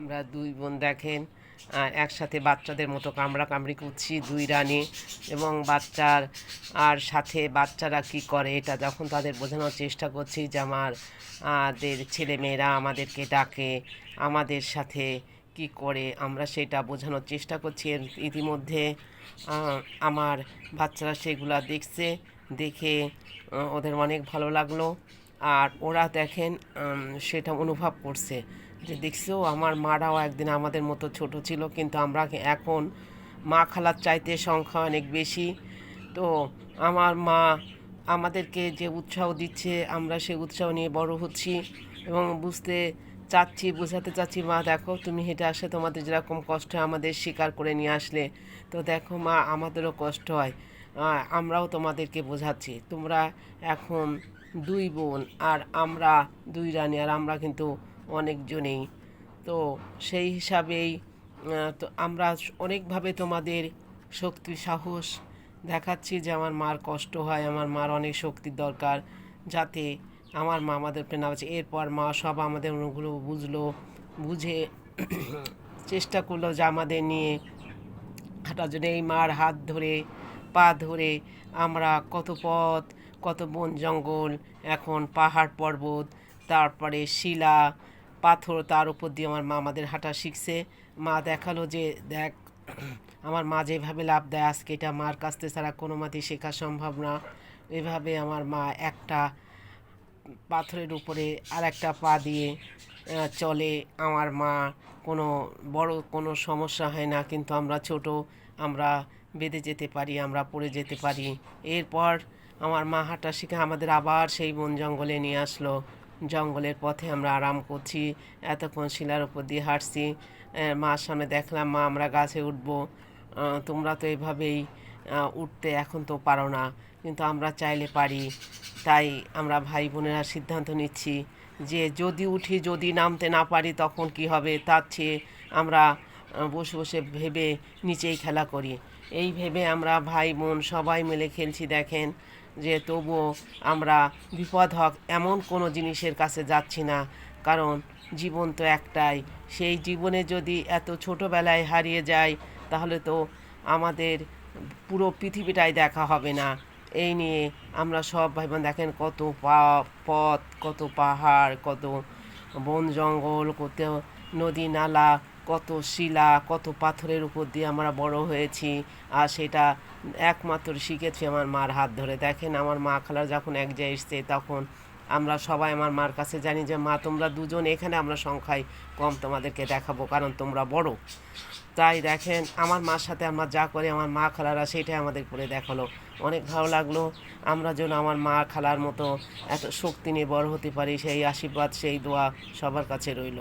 আমরা দুই বোন দেখেন একসাথে বাচ্চাদের মতো কামড়াকামড়ি করছি দুই রানী এবং বাচ্চার আর সাথে বাচ্চারা কি করে এটা যখন তাদের বোঝানোর চেষ্টা করছি যে আমাদের ছেলেমেয়েরা আমাদেরকে ডাকে আমাদের সাথে কি করে আমরা সেটা বোঝানোর চেষ্টা করছি। ইতিমধ্যে আমার বাচ্চারা সেগুলা দেখছে, দেখে ওদের অনেক ভালো লাগলো। আর ওরা দেখেন সেটা অনুভব করছে যে দেখছো আমার মারাও একদিন আমাদের মতো ছোট ছিল, কিন্তু আমরা এখন মা খালার চাইতে সংখ্যা অনেক বেশি। তো আমার মা আমাদেরকে যে উৎসাহ দিচ্ছে আমরা সে উৎসাহ নিয়ে বড় হচ্ছি এবং বুঝতে চাচ্ছি, বোঝাতে চাচ্ছি মা দেখো তুমি হেঁটে আসলে তোমাদের যেরকম কষ্ট হয় আমাদের স্বীকার করে নিয়ে আসলে, তো দেখো মা আমাদেরও কষ্ট হয়, আমরাও তোমাদেরকে বোঝাচ্ছি। তোমরা এখন দুই বোন আর আমরা দুই রানী, আর আমরা কিন্তু অনেকজনেই। তো সেই হিসাবেই তো আমরা অনেকভাবে তোমাদের শক্তি সাহস দেখাচ্ছি যে আমার মার কষ্ট হয়, আমার মার অনেক শক্তির দরকার, যাতে আমার মা আমাদের প্রেরণা আছে। এরপর মা সব আমাদের ওগুলো বুঝলো, বুঝে চেষ্টা করলো যে আমাদের নিয়ে হাঁটার জন্য। এই মার হাত ধরে পা ধরে আমরা কত পথ, কত বন জঙ্গল, এখন পাহাড় পর্বত, তারপরে শিলা পাথর, তার উপর দিয়ে আমার মা আমাদের হাঁটা শিখছে। মা দেখালো যে দেখ আমার মা যেভাবে লাভ দেয় আজকে এটা মার কাছ থেকে ছাড়া কোনো মতেই শেখা সম্ভব না। এভাবে আমার মা একটা পাথরের উপরে আর একটা পা দিয়ে চলে। আমার মা কোনো বড় কোনো সমস্যা হয় না, কিন্তু আমরা ছোট, আমরা বেঁধে যেতে পারি, আমরা পড়ে যেতে পারি। এরপর আমার মা হাঁটা শিখে আমাদের আবার সেই বন জঙ্গলে নিয়ে আসলো। জঙ্গলের পথে আমরা আরাম করছি, এতক্ষণ শিলার উপর দিয়ে হাঁটছি। মার সামনে দেখলাম মা আমরা গাছে উঠবো, তোমরা তো এভাবেই উঠতে এখন তো পারো না, কিন্তু আমরা চাইলে পারি। তাই আমরা ভাই বোনেরা সিদ্ধান্ত নিচ্ছি যে যদি উঠি, যদি নামতে না পারি তখন কি হবে, তার চেয়ে আমরা বসে বসে ভেবে নিচেই খেলা করি। এই ভেবে আমরা ভাই বোন সবাই মিলে খেলছি। দেখেন যে তবুও আমরা বিপদ হোক এমন কোনো জিনিসের কাছে যাচ্ছি না, কারণ জীবন তো একটাই। সেই জীবনে যদি এত ছোটোবেলায় হারিয়ে যায় তাহলে তো আমাদের পুরো পৃথিবীটাই দেখা হবে না। এই নিয়ে আমরা সব ভাই বোন দেখেন কত পথ, কত পাহাড়, কত বন জঙ্গল, কত নদী নালা, কত শিলা, কত পাথরের উপর দিয়ে আমরা বড় হয়েছি। আর সেটা একমাত্র শিখেছি আমার মার হাত ধরে। দেখেন আমার মা খালা যখন এক জায়গায় এসছে তখন আমরা সবাই আমার মার কাছে জানি যে মা তোমরা দুজন এখানে, আমরা সংখ্যায় কম, তোমাদেরকে দেখাবো কারণ তোমরা বড়। তাই দেখেন আমার মার সাথে আমরা যা করি আমার মা খালারা সেটাই আমাদের করে দেখালো। অনেক ভালো লাগলো। আমরা যেন আমার মা খালার মতো এত শক্তি নিয়ে বড় হতে পারি, সেই আশীর্বাদ সেই দোয়া সবার কাছে রইল।